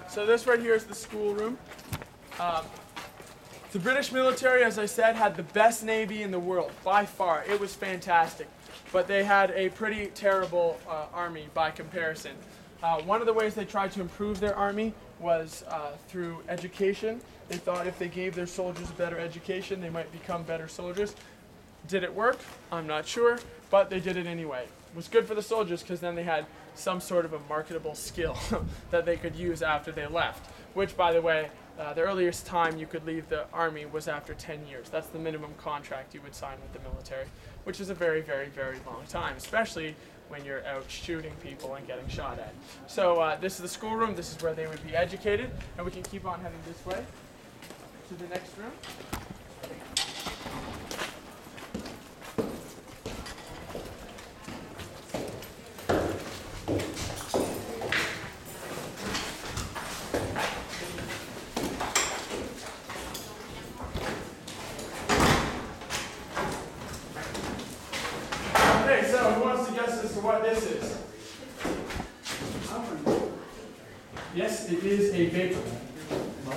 So this right here is the schoolroom. The British military, as I said, had the best navy in the world, by far. It was fantastic. But they had a pretty terrible army by comparison. One of the ways they tried to improve their army was through education. They thought if they gave their soldiers a better education, they might become better soldiers. Did it work? I'm not sure, but they did it anyway. It was good for the soldiers because then they had some sort of a marketable skill that they could use after they left, which, by the way, the earliest time you could leave the army was after 10 years. That's the minimum contract you would sign with the military, which is a very, very, very long time, especially when you're out shooting people and getting shot at. So this is the schoolroom. This is where they would be educated, and we can keep on heading this way to the next room. Okay, so who wants to guess as to what this is? Yes, it is a bakery.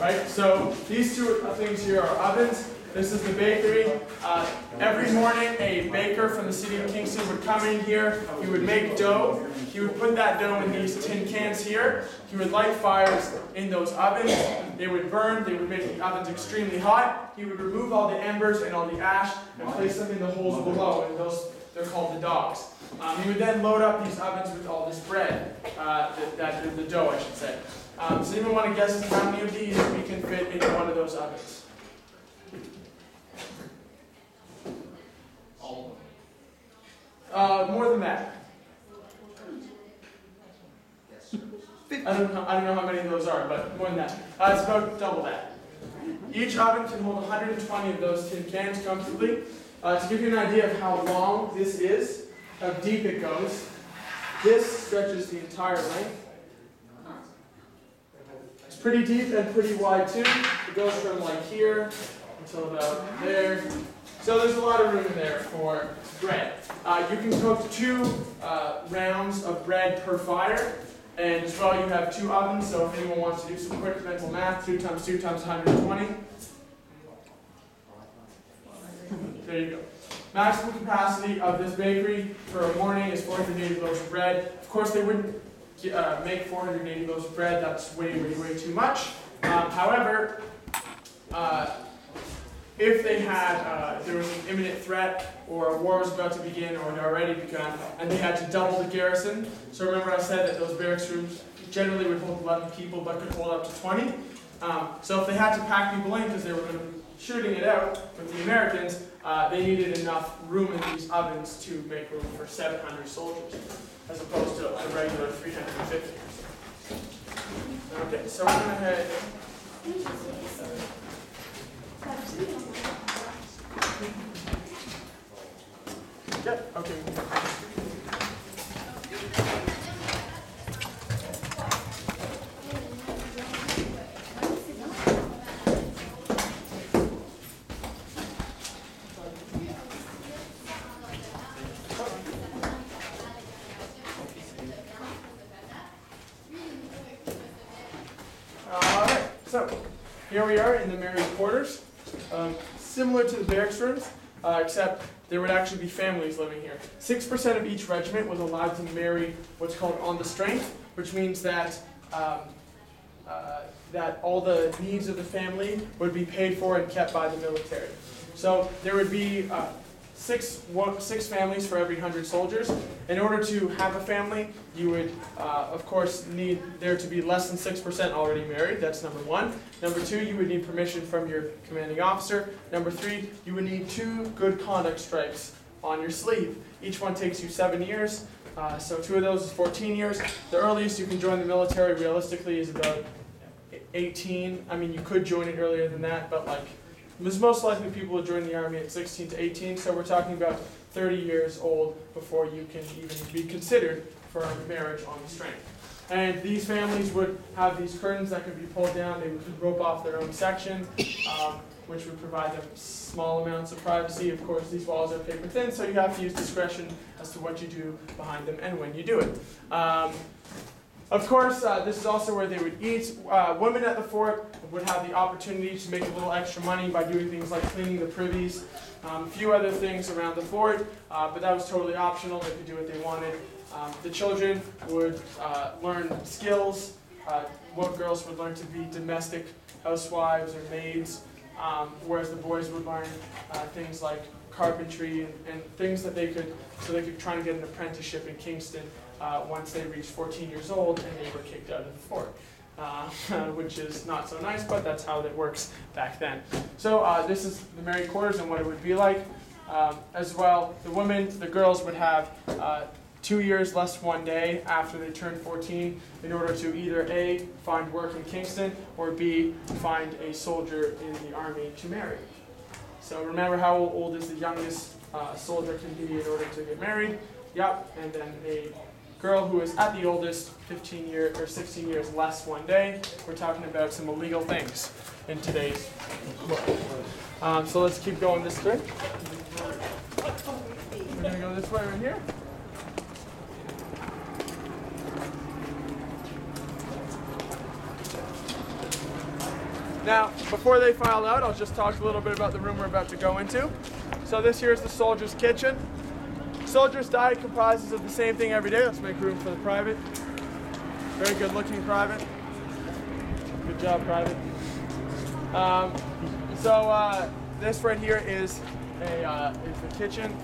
Right? So these two things here are ovens. This is the bakery. Every morning a baker from the city of Kingston would come in here. He would make dough. He would put that dough in these tin cans here. He would light fires in those ovens. They would burn. They would make the ovens extremely hot. He would remove all the embers and all the ash and place them in the holes below, and they're called the dogs. He would then load up these ovens with all this bread, the dough, I should say. Does anyone want to guess how many of these we can fit into one of those ovens? All of them. More than that. I don't know how many of those are, but more than that. It's about double that. Each oven can hold 120 of those tin cans comfortably. To give you an idea of how long this is, how deep it goes, this stretches the entire length. It's pretty deep and pretty wide too. It goes from like here until about there. So there's a lot of room in there for bread. You can cook 2 rounds of bread per fire. And as well, you have 2 ovens, so if anyone wants to do some quick mental math, 2 times 2 times 120. There you go. Maximum capacity of this bakery for a morning is 480 loaves of bread. Of course, they wouldn't make 480 loaves of bread. That's way, way, way too much. However, if they had, if there was an imminent threat or a war was about to begin or had already begun, and they had to double the garrison. So remember I said that those barracks rooms generally would hold 11 people but could hold up to 20. So if they had to pack people in because they were going to be shooting it out with the Americans, they needed enough room in these ovens to make room for 700 soldiers, as opposed to a regular 350. Okay, so we're going to head. Yep, okay. Alright, so here we are in the married quarters. Similar to the barracks rooms, except there would actually be families living here. 6% of each regiment was allowed to marry what's called on the strength, which means that that all the needs of the family would be paid for and kept by the military. So there would be six families for every 100 soldiers. In order to have a family, you would, of course, need there to be less than 6% already married. That's number 1. Number 2, you would need permission from your commanding officer. Number 3, you would need 2 good conduct stripes on your sleeve. Each one takes you 7 years, so 2 of those is 14 years. The earliest you can join the military realistically is about 18. I mean, you could join it earlier than that, but like, most likely people will join the army at 16 to 18, so we're talking about 30 years old before you can even be considered for marriage on the strength. And these families would have these curtains that could be pulled down. They would rope off their own section, which would provide them small amounts of privacy. Of course, these walls are paper thin, so you have to use discretion as to what you do behind them and when you do it. Of course, this is also where they would eat. Women at the fort would have the opportunity to make a little extra money by doing things like cleaning the privies, a few other things around the fort, but that was totally optional. They could do what they wanted. The children would learn skills. Girls would learn to be domestic housewives or maids, whereas the boys would learn things like carpentry and things that they could try and get an apprenticeship in Kingston once they reached 14 years old and they were kicked out of the fort, which is not so nice, but that's how it works back then. So this is the married quarters and what it would be like. As well, the girls would have 2 years less 1 day after they turned 14 in order to either A, find work in Kingston, or B, find a soldier in the army to marry. So remember how old is the youngest soldier can be in order to get married? Yep, and then a girl who is at the oldest, 15 years or 16 years less 1 day. We're talking about some illegal things in today's world. So let's keep going this way. We're going to go this way right here. Now, before they file out, I'll just talk a little bit about the room we're about to go into. So this here is the soldier's kitchen. Soldier's diet comprises of the same thing every day. Let's make room for the private. Very good looking private. Good job, private. This right here is the kitchen.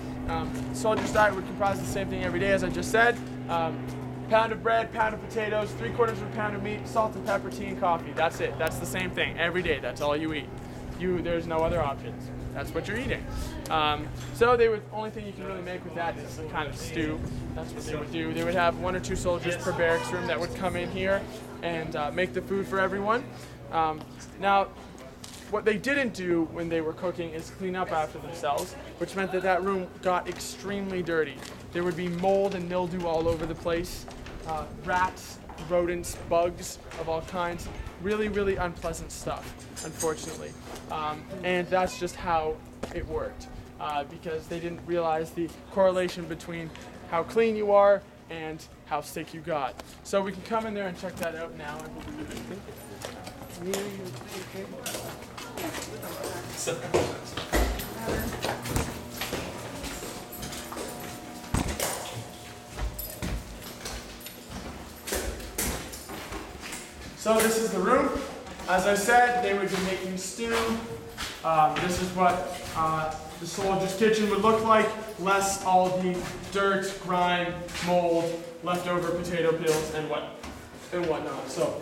Soldier's diet would comprise the same thing every day, as I just said. Pound of bread, pound of potatoes, 3/4 of a pound of meat, salt and pepper, tea and coffee. That's it. That's the same thing every day. That's all you eat. There's no other options. That's what you're eating. Only thing you can really make with that is some kind of stew. That's what they would do. They would have 1 or 2 soldiers per barracks room that would come in here and make the food for everyone. Now, what they didn't do when they were cooking is clean up after themselves, which meant that room got extremely dirty. There would be mold and mildew all over the place, rats, rodents, bugs of all kinds. Really, really unpleasant stuff, unfortunately. And that's just how it worked, because they didn't realize the correlation between how clean you are and how sick you got. So we can come in there and check that out now. So this is the room. As I said, they would be making stew. This is what the soldier's kitchen would look like, less all the dirt, grime, mold, leftover potato peels, and whatnot. So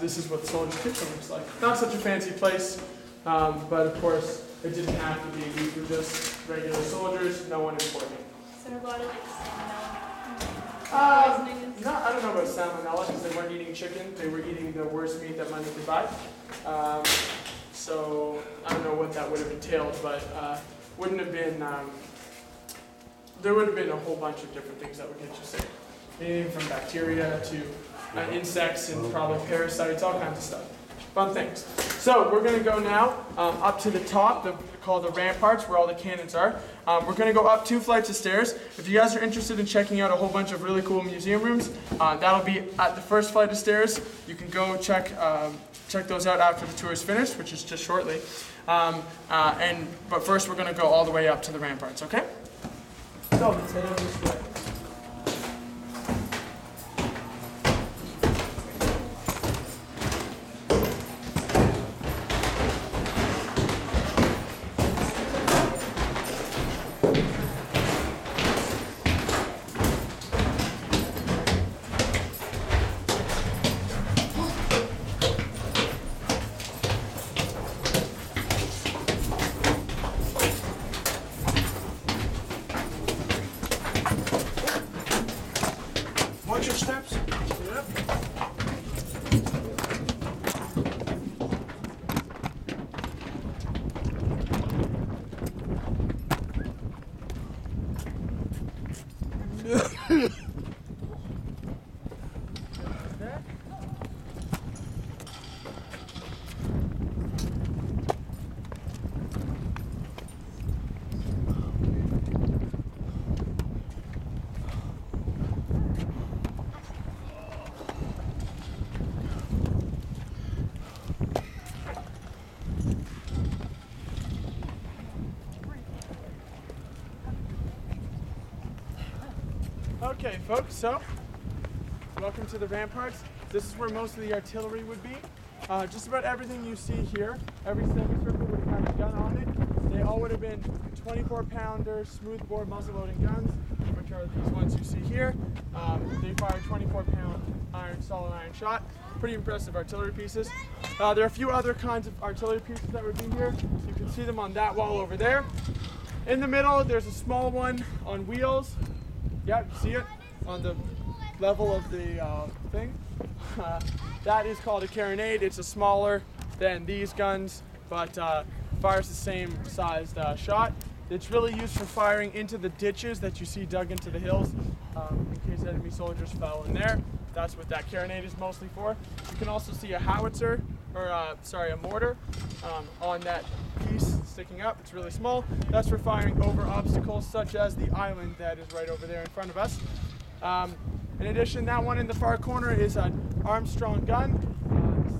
this is what the soldier's kitchen looks like. Not such a fancy place, but of course it didn't have to be. These were just regular soldiers, no one important. So a lot of like I don't know about salmonella because they weren't eating chicken. They were eating the worst meat that money could buy. So I don't know what that would have entailed, but wouldn't have been. There would have been a whole bunch of different things that would get you sick. Anything from bacteria to insects and probably parasites, all kinds of stuff. Fun things. So we're going to go now up to the top, called the ramparts, where all the cannons are. We're going to go up 2 flights of stairs. If you guys are interested in checking out a whole bunch of really cool museum rooms, that'll be at the first flight of stairs. You can go check those out after the tour is finished, which is just shortly. But first we're going to go all the way up to the ramparts, okay? So let's head over this way. Watch your steps. Yep. Okay, folks, so welcome to the ramparts. This is where most of the artillery would be. Just about everything you see here, every semicircle would have had a gun on it. They all would have been 24-pounder smoothbore muzzle-loading guns, which are these ones you see here. They fire 24-pound solid iron shot. Pretty impressive artillery pieces. There are a few other kinds of artillery pieces that would be here. You can see them on that wall over there. In the middle, there's a small one on wheels. Yeah, you see it on the level of the thing. That is called a carronade. It's a smaller than these guns, but fires the same sized shot. It's really used for firing into the ditches that you see dug into the hills in case enemy soldiers fell in there. That's what that carronade is mostly for. You can also see a howitzer, or a mortar on that piece sticking up. It's really small. That's for firing over obstacles such as the island that is right over there in front of us. In addition, that one in the far corner is an Armstrong gun,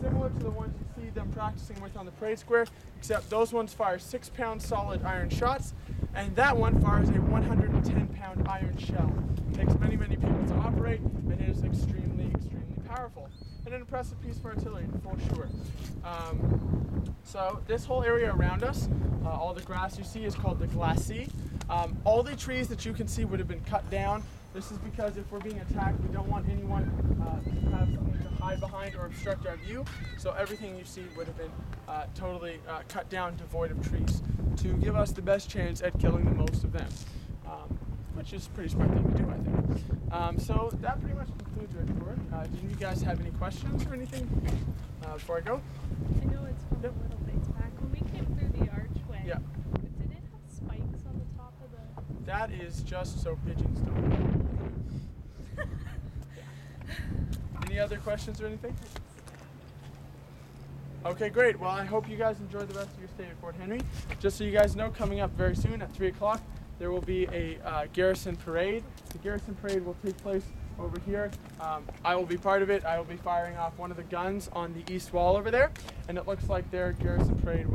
similar to the ones you see them practicing with on the parade square, except those ones fire 6-pound solid iron shots, and that one fires a 110-pound iron shell. It takes many, many people to operate, and it is extremely, extremely powerful. And an impressive piece of artillery, for sure. So this whole area around us, all the grass you see is called the glacis. All the trees that you can see would have been cut down. This is because if we're being attacked, we don't want anyone to have something to hide behind or obstruct our view. So everything you see would have been totally cut down, devoid of trees, to give us the best chance at killing the most of them, which is a pretty smart thing to do, I think. So that pretty much concludes our tour. Do you guys have any questions or anything before I go? I know it's from a little ways back. When we came through the archway, Yeah. did it have spikes on the top of the... That is just so pigeons don't. Any other questions or anything? Okay, great. Well, I hope you guys enjoy the rest of your stay at Fort Henry. Just so you guys know, coming up very soon at 3 o'clock, there will be a garrison parade. The garrison parade will take place over here. I will be part of it. I will be firing off one of the guns on the east wall over there, and it looks like their garrison parade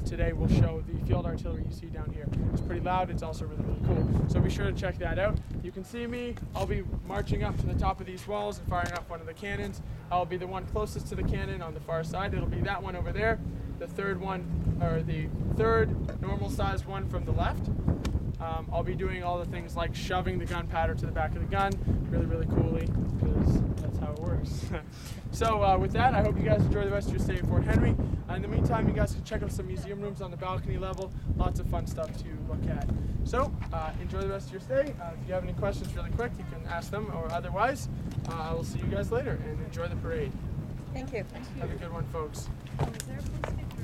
today will show the field artillery you see down here. It's pretty loud. It's also really, really cool. So be sure to check that out. You can see me. I'll be marching up to the top of these walls and firing off one of the cannons. I'll be the one closest to the cannon on the far side. It'll be that one over there. The third one, or the third normal sized one from the left. I'll be doing all the things like shoving the gunpowder to the back of the gun really, really coolly, because that's how it works. So with that, I hope you guys enjoy the rest of your stay at Fort Henry. In the meantime, you guys can check out some museum rooms on the balcony level. Lots of fun stuff to look at. So enjoy the rest of your stay. If you have any questions really quick, you can ask them, or otherwise, I will see you guys later, and enjoy the parade. Thank you. Have a good one, folks. Is there a place to